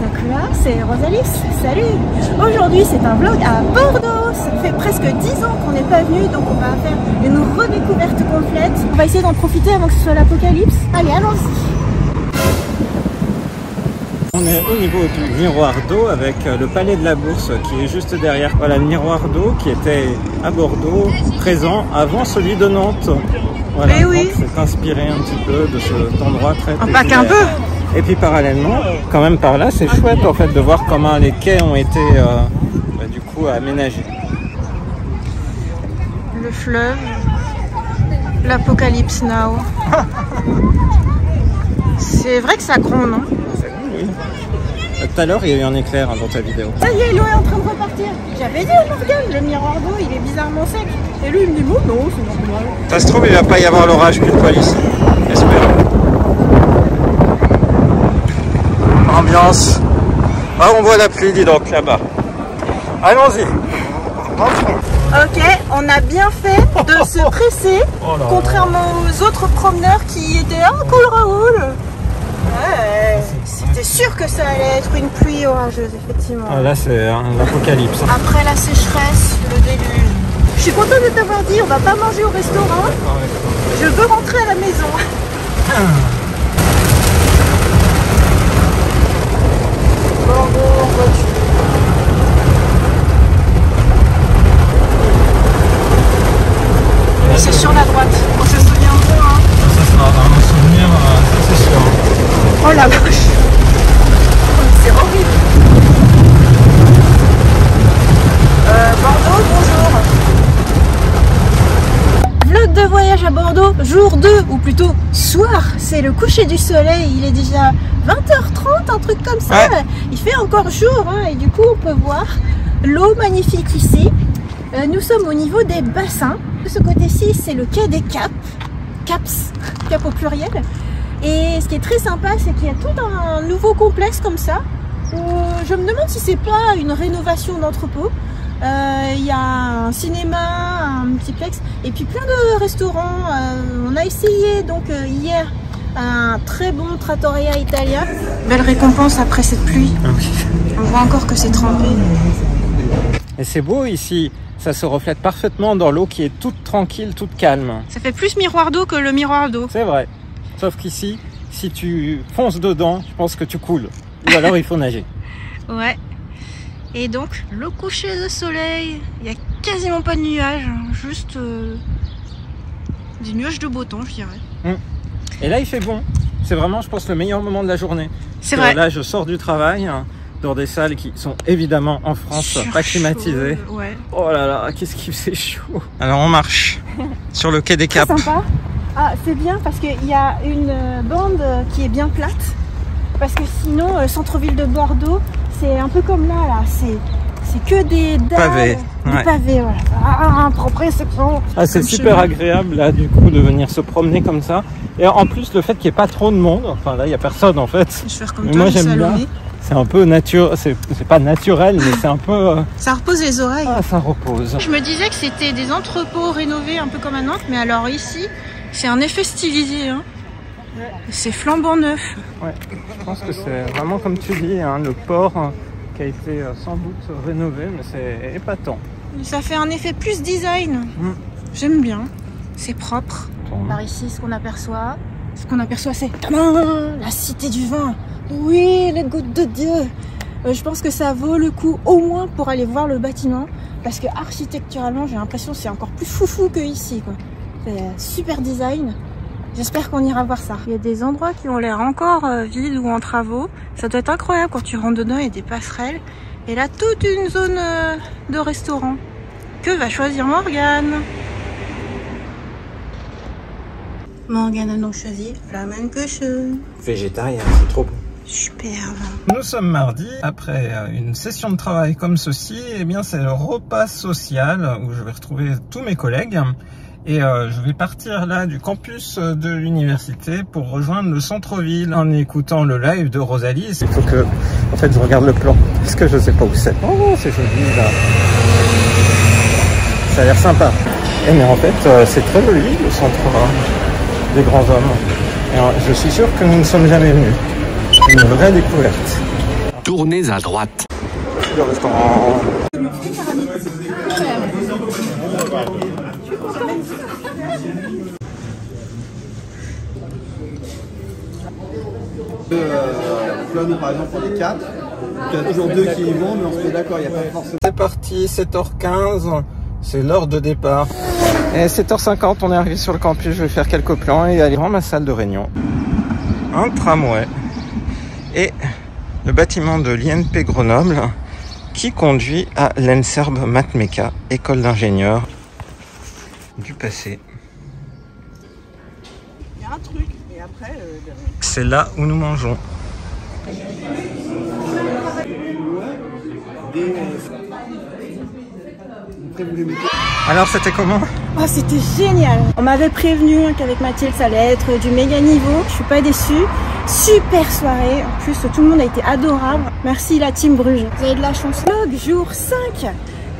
Sakura, c'est Rosalis, salut. Aujourd'hui c'est un vlog à Bordeaux, ça fait presque 10 ans qu'on n'est pas venu, donc on va faire une redécouverte complète. On va essayer d'en profiter avant que ce soit l'apocalypse. Allez, allons-y. On est au niveau du miroir d'eau avec le palais de la Bourse qui est juste derrière. Voilà le miroir d'eau qui était à Bordeaux, présent avant celui de Nantes. Voilà, mais oui. C'est inspiré un petit peu de cet endroit très Pas qu'un peu. Et puis parallèlement, quand même par là, c'est chouette en fait de voir comment les quais ont été du coup aménagés. Le fleuve, l'apocalypse now. C'est vrai que ça gronde, non? Oui. Tout à l'heure, il y a eu un éclair dans ta vidéo. Ça y est, l'eau est en train de repartir. J'avais dit à Morgane, le miroir d'eau, il est bizarrement sec. Et lui, il me dit, bon, non, c'est normal. Ça se trouve, il va pas y avoir l'orage pile poil ici. Espérons. Ambiance. Ah, on voit la pluie, dis donc, là-bas. Allons-y. Ok, on a bien fait de se presser, contrairement aux autres promeneurs qui étaient « Ah, cool Raoul !» Ouais, c'était sûr que ça allait être une pluie orageuse, effectivement. Ah, là, c'est l'apocalypse. Après la sécheresse, le déluge. Je suis contente de t'avoir dit, on va pas manger au restaurant. Je veux rentrer à la maison. Bordeaux en voiture. C'est sur la droite, on se souvient un peu, hein. Ça sera un souvenir, ça c'est sûr. Oh la vache, c'est horrible. Bordeaux, bonjour. Vlog de voyage à Bordeaux, jour 2, ou plutôt soir. C'est le coucher du soleil, il est déjà 20h30, un truc comme ça. Ouais. Il fait encore jour, hein, et du coup on peut voir l'eau magnifique ici. Nous sommes au niveau des bassins. De ce côté-ci, c'est le quai des Caps, Cap au pluriel. Et ce qui est très sympa, c'est qu'il y a tout un nouveau complexe comme ça. Je me demande si c'est pas une rénovation d'entrepôt. Il y a un cinéma, un multiplex, et puis plein de restaurants. On a essayé donc hier un très bon trattoria italien. Belle récompense après cette pluie. Ah oui. On voit encore que c'est trempé. Et c'est beau ici. Ça se reflète parfaitement dans l'eau qui est toute tranquille, toute calme. Ça fait plus miroir d'eau que le miroir d'eau. C'est vrai. Sauf qu'ici, si tu fonces dedans, je pense que tu coules. Ou alors il faut nager. Ouais. Et donc, le coucher de soleil, il n'y a quasiment pas de nuages. Juste des nuages de beau temps, je dirais. Et là, il fait bon. C'est vraiment, je pense, le meilleur moment de la journée. C'est vrai. Là, je sors du travail dans des salles qui sont évidemment en France pas climatisées. Ouais. Oh là là, qu'est-ce qu'il fait chaud. Alors on marche sur le quai des Caps. C'est sympa. Ah, c'est bien parce qu'il y a une bande qui est bien plate. Parce que sinon, centre-ville de Bordeaux, c'est un peu comme là. C'est que des dalles, pavés. Des pavés, voilà. Ah, propre exception. Ah, c'est super agréable là du coup de venir se promener comme ça. Et en plus le fait qu'il n'y ait pas trop de monde, enfin là il n'y a personne en fait. Je vais faire comme mais toi, moi j'aime bien. C'est un peu naturel, c'est pas naturel, mais c'est un peu... Ça repose les oreilles. Ah, ça repose. Je me disais que c'était des entrepôts rénovés un peu comme à Nantes, mais alors ici, c'est un effet stylisé. Hein. Ouais. C'est flambant neuf. Ouais, je pense que c'est vraiment comme tu dis, hein, le port qui a été sans doute rénové, mais c'est épatant. Ça fait un effet plus design. J'aime bien. C'est propre. Par ici, ce qu'on aperçoit, c'est la cité du vin. Oui, les gouttes de Dieu. Je pense que ça vaut le coup au moins pour aller voir le bâtiment, parce que architecturalement, j'ai l'impression que c'est encore plus foufou que ici, quoi. C'est super design. J'espère qu'on ira voir ça. Il y a des endroits qui ont l'air encore vides ou en travaux. Ça doit être incroyable quand tu rentres dedans, il y a des passerelles. Et là, toute une zone de restaurant. Que va choisir Morgane? Morgane a donc choisi Flammenkuchen. Végétarien, c'est trop bon. Superbe. Nous sommes mardi, après une session de travail comme ceci, eh bien c'est le repas social où je vais retrouver tous mes collègues et je vais partir là du campus de l'université pour rejoindre le centre-ville en écoutant le live de Rosalis. Il faut que, en fait, je regarde le plan parce que je sais pas où c'est. Oh, c'est joli là. Ça a l'air sympa. Et mais en fait, c'est très joli le centre des grands hommes. Et je suis sûr que nous ne sommes jamais venus. Une vraie découverte. Alors, Tournez à droite. Le restaurant. Nous, par exemple, on est 4. Il y a toujours 2 qui y vont, mais on se met d'accord, il n'y a pas forcément. C'est parti, 7h15, c'est l'heure de départ. Et 7h50, on est arrivé sur le campus, je vais faire quelques plans et aller dans ma salle de réunion. Un tramway et le bâtiment de l'INP Grenoble qui conduit à l'ENSERB Matmeka, école d'ingénieurs du passé. Il y a un truc, et après... C'est là où nous mangeons. Alors c'était comment? Oh, c'était génial. On m'avait prévenu qu'avec Mathilde ça allait être du méga niveau. Je suis pas déçue. Super soirée. En plus tout le monde a été adorable. Merci la team Bruges. Vous avez de la chance. Vlog jour 5.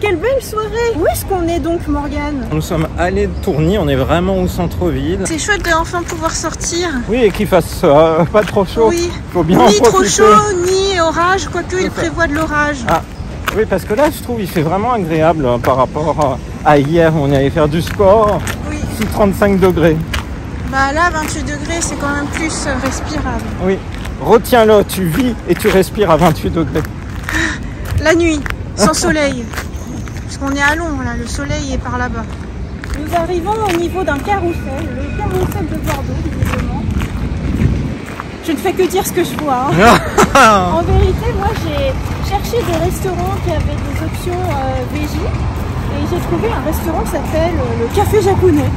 Quelle belle soirée. Où est-ce qu'on est donc, Morgane? Nous sommes allés de Tourny, on est vraiment au centre-ville. C'est chouette de enfin pouvoir sortir. Oui, et qu'il fasse pas trop chaud. Oui. Faut bien ni en trop profiter. chaud, ni orage, quoique il prévoit de l'orage. Ah, oui, parce que là, je trouve il fait vraiment agréable hein, par rapport à hier où on allait faire du sport Oui. sous 35 degrés. Bah là, 28 degrés, c'est quand même plus respirable. Oui, retiens-le, tu vis et tu respires à 28 degrés. La nuit, sans soleil. Parce qu'on est à Londres, là, le soleil est par là-bas. Nous arrivons au niveau d'un carrousel, le carrousel de Bordeaux, visiblement. Je ne fais que dire ce que je vois. Hein. En vérité, moi, j'ai cherché des restaurants qui avaient des options VG. Et j'ai trouvé un restaurant qui s'appelle le Café Japonais.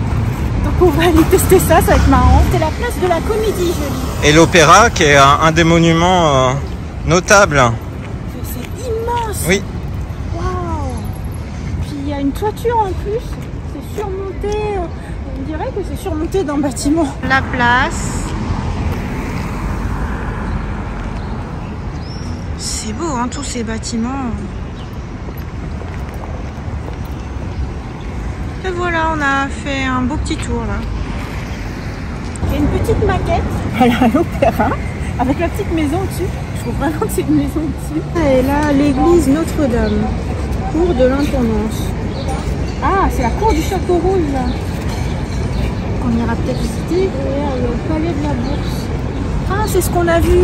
Donc on va aller tester ça, ça va être marrant. C'est la place de la Comédie, je dis. Et l'opéra qui est un des monuments notables. C'est immense. Oui. Waouh. Puis il y a une toiture en plus. C'est surmonté. On dirait que c'est surmonté d'un bâtiment. La place. C'est beau, hein, tous ces bâtiments. Et voilà, on a fait un beau petit tour là. Il y a une petite maquette à l'opéra avec la petite maison au-dessus. Je trouve vraiment que c'est une maison au-dessus. Et là, l'église Notre-Dame, cour de l'Intendance. Ah, c'est la cour du Château Rouge là. On ira peut-être visiter. Et le palais de la Bourse. Ah, c'est ce qu'on a vu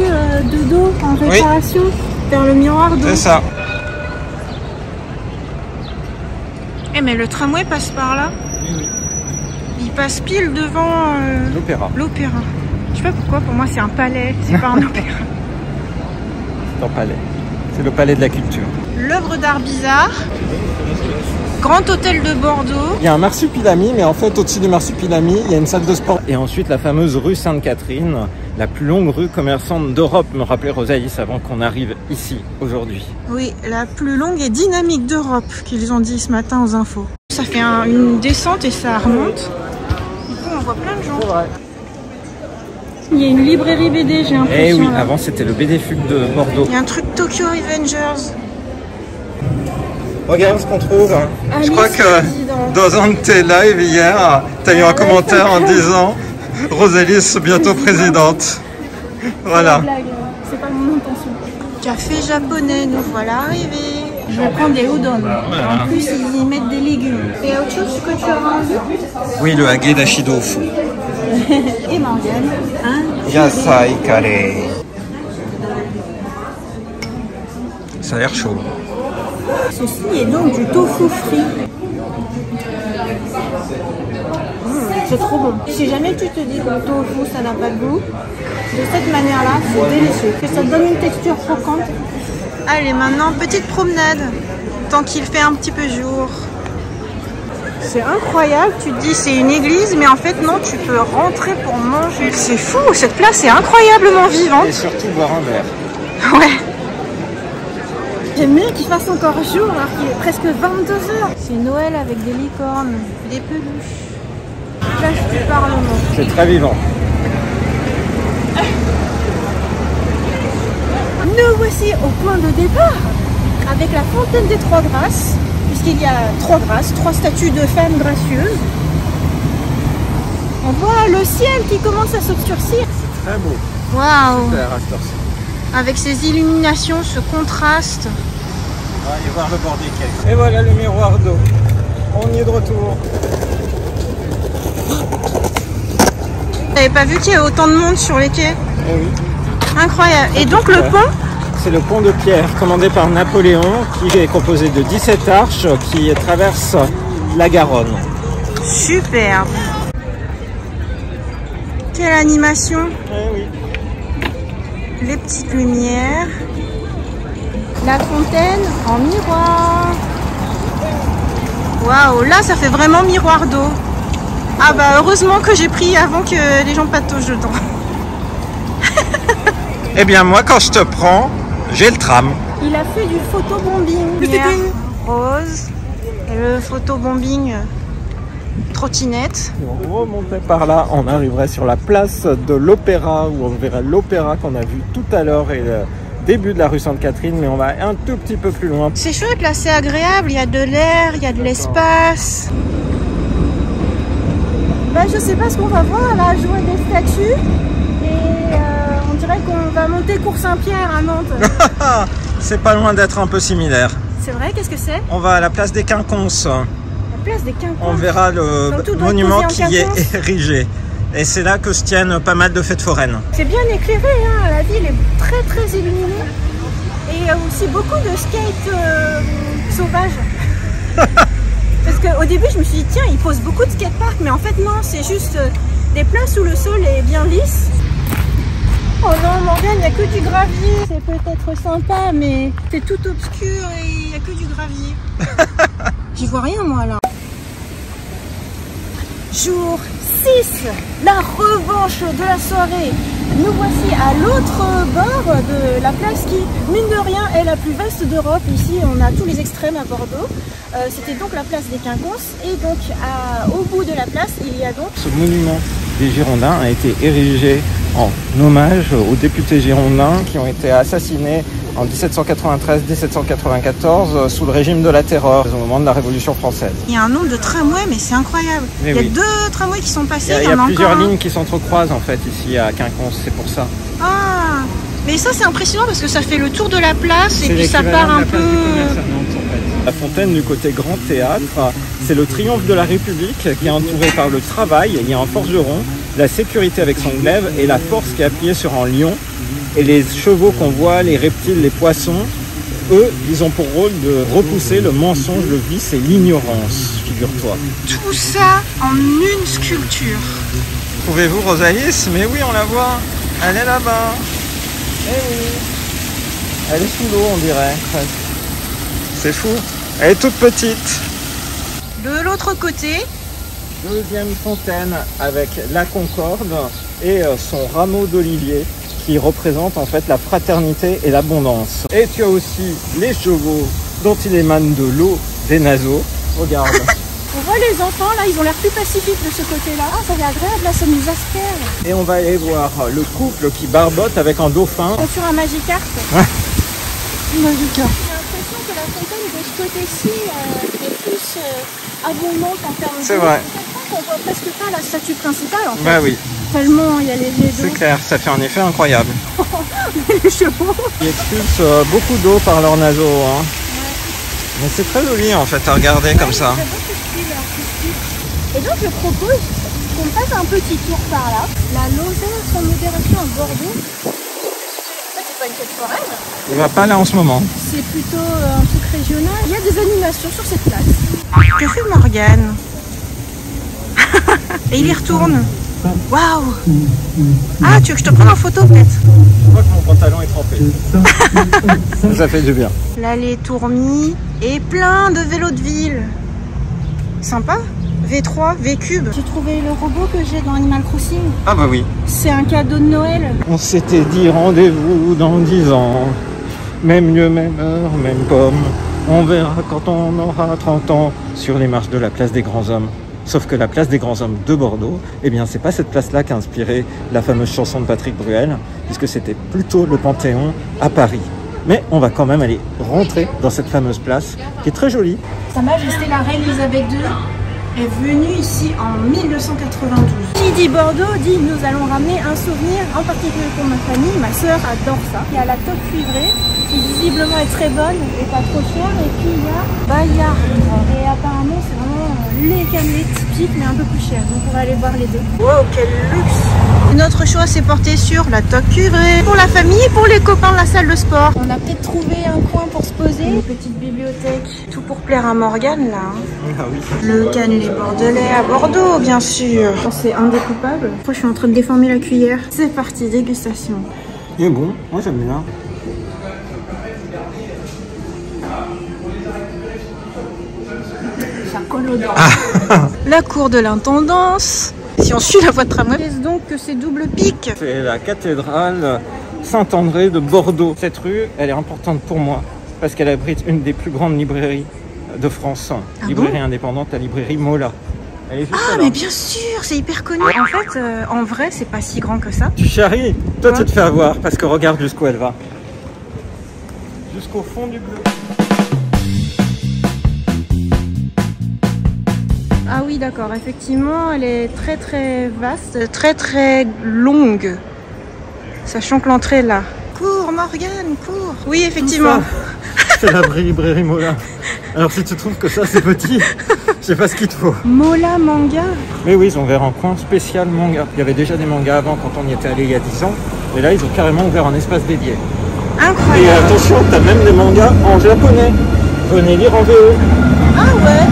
de dos en réparation vers le miroir d'eau. C'est ça. Eh mais le tramway passe par là. Oui. Il passe pile devant L'opéra. Je sais pas pourquoi, pour moi c'est un palais, c'est pas un opéra. C'est un palais. C'est le palais de la culture. L'œuvre d'art bizarre. Grand hôtel de Bordeaux. Il y a un marsupilami, mais en fait au-dessus du marsupilami, il y a une salle de sport. Et ensuite la fameuse rue Sainte-Catherine, la plus longue rue commerçante d'Europe, me rappelait Rosaïs avant qu'on arrive ici aujourd'hui. Oui, la plus longue et dynamique d'Europe, qu'ils ont dit ce matin aux infos. Ça fait une descente et ça remonte. Du coup on voit plein de gens. C'est vrai. Il y a une librairie BD, j'ai l'impression. Eh oui, là. avant c'était le BD Fugue de Bordeaux. Il y a un truc Tokyo Revengers. Regarde ce qu'on trouve. Alice Je crois que Président. dans un de tes lives hier, tu as eu un commentaire en disant Rosalis bientôt présidente. Voilà. C'est pas mon intention. Café japonais, nous voilà arrivés. Je vais prendre des udon. Voilà. En plus, ils y mettent des légumes. Et autre chose que tu as envie? Oui, le hage d'Ashidofu. Et Morgane, hein? Yasai kare. Ça a l'air chaud. Ceci est donc du tofu frit. C'est trop bon. Si jamais tu te dis que le tofu ça n'a pas de goût, de cette manière-là, c'est délicieux. Et ça donne une texture croquante. Allez, maintenant, petite promenade. Tant qu'il fait un petit peu jour. C'est incroyable, tu te dis c'est une église, mais en fait non, tu peux rentrer pour manger. C'est fou, cette place est incroyablement vivante. Et surtout boire un verre. Ouais. J'aime bien qu'il fasse encore jour alors qu'il est presque 22 h. C'est Noël avec des licornes, des peluches. Place du Parlement. C'est très vivant. Nous voici au point de départ avec la fontaine des Trois Grâces, puisqu'il y a trois grâces, trois statues de femmes gracieuses. On voit le ciel qui commence à s'obscurcir. Très beau. Waouh! C'est la raccourci. Avec ces illuminations, ce contraste. On va aller voir le bord des quais. Et voilà le miroir d'eau. On y est de retour. J'avais pas vu qu'il y avait autant de monde sur les quais. Eh oui. Incroyable. Et donc le pont? C'est le pont de pierre commandé par Napoléon qui est composé de 17 arches qui traversent la Garonne. Superbe. Quelle animation. Eh oui. Les petites lumières. La fontaine en miroir. Waouh, là ça fait vraiment miroir d'eau. Ah bah heureusement que j'ai pris avant que les gens patauchent dedans. Eh bien moi quand je te prends, j'ai le tram. Il a fait du photobombing. Lumière rose. Et le photobombing trottinette. Si on remontait par là, on arriverait sur la place de l'Opéra où on verrait l'opéra qu'on a vu tout à l'heure et le début de la rue Sainte-Catherine, mais on va un tout petit peu plus loin. C'est chouette là, c'est agréable, il y a de l'air, il y a de l'espace. Bah, je sais pas ce qu'on va voir là, jouer des statues et on dirait qu'on va monter Cours Saint-Pierre à Nantes. C'est pas loin d'être un peu similaire. C'est vrai, qu'est-ce que c'est? On va à la place des Quinconces. La place des Quinconces. On verra le monument qui y est érigé. Et c'est là que se tiennent pas mal de fêtes foraines. C'est bien éclairé, hein. La ville est très très illuminée. Et il y a aussi beaucoup de skate sauvages. Parce qu'au début je me suis dit tiens ils posent beaucoup de skateparks, mais en fait non, c'est juste des places où le sol est bien lisse. Oh non Morgane, il n'y a que du gravier. C'est peut-être sympa mais c'est tout obscur et il n'y a que du gravier. J'y vois rien moi là. Jour 6, la revanche de la soirée. Nous voici à l'autre bord de la place qui, mine de rien, est la plus vaste d'Europe. Ici, on a tous les extrêmes à Bordeaux. C'était donc la place des Quinconces. Et donc, au bout de la place, il y a donc... Ce monument des Girondins a été érigé en hommage aux députés girondins qui ont été assassinés en 1793-1794 sous le régime de la Terreur au moment de la Révolution française. Il y a un nombre de tramways, mais c'est incroyable. Mais il y a oui. 2 tramways qui sont passés. Il y a plusieurs encore lignes qui s'entrecroisent en fait ici à Quinconces, c'est pour ça. Ah, mais ça c'est impressionnant parce que ça fait le tour de la place et puis ça part un peu... La fontaine du côté Grand Théâtre, c'est le triomphe de la République qui est entouré par le travail. Il y a un forgeron, la sécurité avec son glaive et la force qui est appuyée sur un lion. Et les chevaux qu'on voit, les reptiles, les poissons, eux, ils ont pour rôle de repousser le mensonge, le vice et l'ignorance, figure-toi. Tout ça en une sculpture. Trouvez-vous Rosalis? Mais oui, on la voit. Elle est là-bas. Eh oui. Elle est sous l'eau, on dirait. C'est fou. Elle est toute petite. De l'autre côté, Deuxième fontaine avec la Concorde et son rameau d'olivier qui représente en fait la fraternité et l'abondance. Et tu as aussi les chevaux dont il émane de l'eau des naseaux. Regarde. on voit les enfants là, ils ont l'air plus pacifiques de ce côté-là. Ah, ça fait agréable, là, ça nous aspire. Et on va aller voir le couple qui barbote avec un dauphin. On est sur un Magikarp. Ouais. Magikarp. J'ai l'impression que la fontaine de ce côté-ci est plus abondante en termes de... C'est vrai. On voit presque pas la statue principale en fait. Bah oui. Tellement il y a les jets d'eau. C'est clair, ça fait un effet incroyable. Les chevaux. Ils expulsent beaucoup d'eau par leurs naseaux. Hein. Ouais. Mais c'est très joli en fait à regarder comme ça. Et donc je propose qu'on fasse un petit tour par là. La Lozère sans modération à Bordeaux. C'est pas une fête foraine. Il va pas là en ce moment. C'est plutôt un truc régional. Il y a des animations sur cette place. Que fait Morgane? Et il y retourne. Waouh! Ah, tu veux que je te prenne en photo peut-être? Je vois que mon pantalon est trempé. Ça fait du bien. L'allée Tourmy et plein de vélos de ville. Sympa. V3, V-Cube. J'ai trouvé le robot que j'ai dans Animal Crossing. Ah bah oui. C'est un cadeau de Noël. On s'était dit rendez-vous dans 10 ans. Même lieu, même heure, même pomme. On verra quand on aura 30 ans sur les marches de la place des grands hommes. Sauf que la place des grands hommes de Bordeaux, eh bien c'est pas cette place-là qui a inspiré la fameuse chanson de Patrick Bruel, puisque c'était plutôt le Panthéon à Paris. Mais on va quand même aller rentrer dans cette fameuse place, qui est très jolie. Sa Majesté la Reine Elisabeth II est venu ici en 1292. Qui dit Bordeaux dit nous allons ramener un souvenir, en particulier pour ma famille. Ma sœur adore ça. Il y a la toque cuivrée qui visiblement est très bonne et pas trop chère. Et puis il y a Bayard. Et apparemment c'est vraiment les cannelés typiques mais un peu plus cher. Donc on va aller voir les deux. Wow, quel luxe! Notre choix s'est porté sur la toque cuivrée pour la famille et pour les copains de la salle de sport. On a peut-être trouvé un coin pour se poser. Une petite bibliothèque. Tout pour plaire à Morgane là. Ah oui. Le cannelé bordelais à Bordeaux bien sûr. C'est indécoupable. Moi je suis en train de déformer la cuillère. C'est parti, dégustation. Il est bon, moi j'aime bien. Ça colle aux dents. La cour de l'intendance. Si on suit la voie de tramway, qu'est-ce donc que ces doubles pics? C'est la cathédrale Saint-André de Bordeaux. Cette rue, elle est importante pour moi parce qu'elle abrite une des plus grandes librairies de France. Librairie indépendante, la librairie Mola. Elle est juste là. Mais bien sûr, c'est hyper connu. En fait, en vrai, c'est pas si grand que ça. Tu charries. Toi, tu te fais avoir parce que regarde jusqu'où elle va. Jusqu'au fond du bleu. Ah oui, d'accord. Effectivement, elle est très très vaste, très très longue. Sachant que l'entrée est là. Cours, Morgane, cours. Oui, effectivement. C'est la librairie Mola. Alors si tu trouves que ça c'est petit, je sais pas ce qu'il te faut. Mola manga. Mais oui, ils ont ouvert un coin spécial manga. Il y avait déjà des mangas avant quand on y était allé il y a 10 ans. Et là, ils ont carrément ouvert un espace dédié. Incroyable. Et attention, t'as même des mangas en japonais. Venez lire en VO. Ah ouais.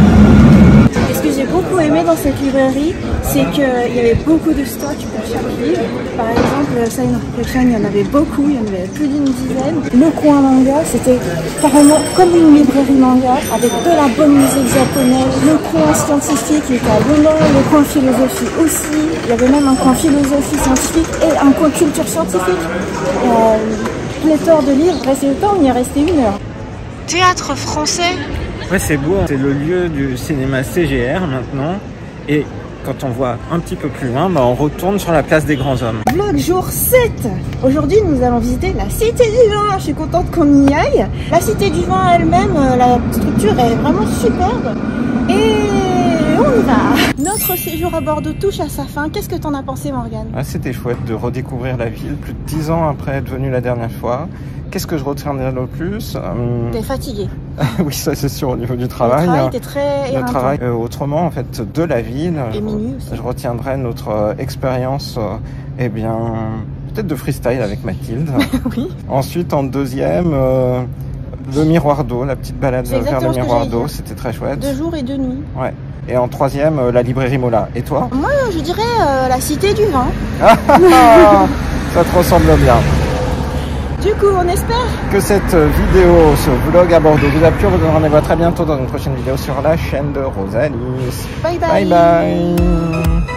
Et ce que j'ai beaucoup aimé dans cette librairie, c'est qu'il y avait beaucoup de stocks pour chaque livre. Par exemple, Silent Reflection, il y en avait beaucoup, il y en avait plus d'une dizaine. Le coin manga, c'était carrément comme une librairie manga, avec de la bonne musique japonaise. Le coin scientifique, il était à Londres, le coin philosophie aussi. Il y avait même un coin philosophie scientifique et un coin culture scientifique. Pléthore de livres, restait le temps, on y est resté 1 heure. Théâtre français. Ouais, c'est beau. C'est le lieu du cinéma CGR maintenant. Et quand on voit un petit peu plus loin, on retourne sur la place des grands hommes. Vlog jour 7. Aujourd'hui, nous allons visiter la Cité du Vin. Je suis contente qu'on y aille. La Cité du Vin elle-même, la structure est vraiment superbe. Et on y va. Notre séjour à Bordeaux touche à sa fin. Qu'est-ce que t'en as pensé, Morgane? C'était chouette de redécouvrir la ville plus de 10 ans après être venu la dernière fois. Qu'est-ce que je retiendrai le plus? T'es fatigué. Oui, ça c'est sûr au niveau du travail. Le travail était très éreintant. Le travail, autrement, en fait, de la ville. Et minuit aussi. Je retiendrai notre expérience, eh bien, peut-être de freestyle avec Mathilde. Oui. Ensuite, en deuxième, le miroir d'eau, la petite balade vers le miroir d'eau, c'était très chouette. 2 jours et 2 nuits. Ouais. Et en troisième, la librairie Mola. Et toi? Moi, je dirais la Cité du Vin. Ça te ressemble bien. Du coup, on espère que cette vidéo, ce vlog à Bordeaux vous a plu. On vous donne rendez-vous très bientôt dans une prochaine vidéo sur la chaîne de Rosalie. Bye bye. Bye bye.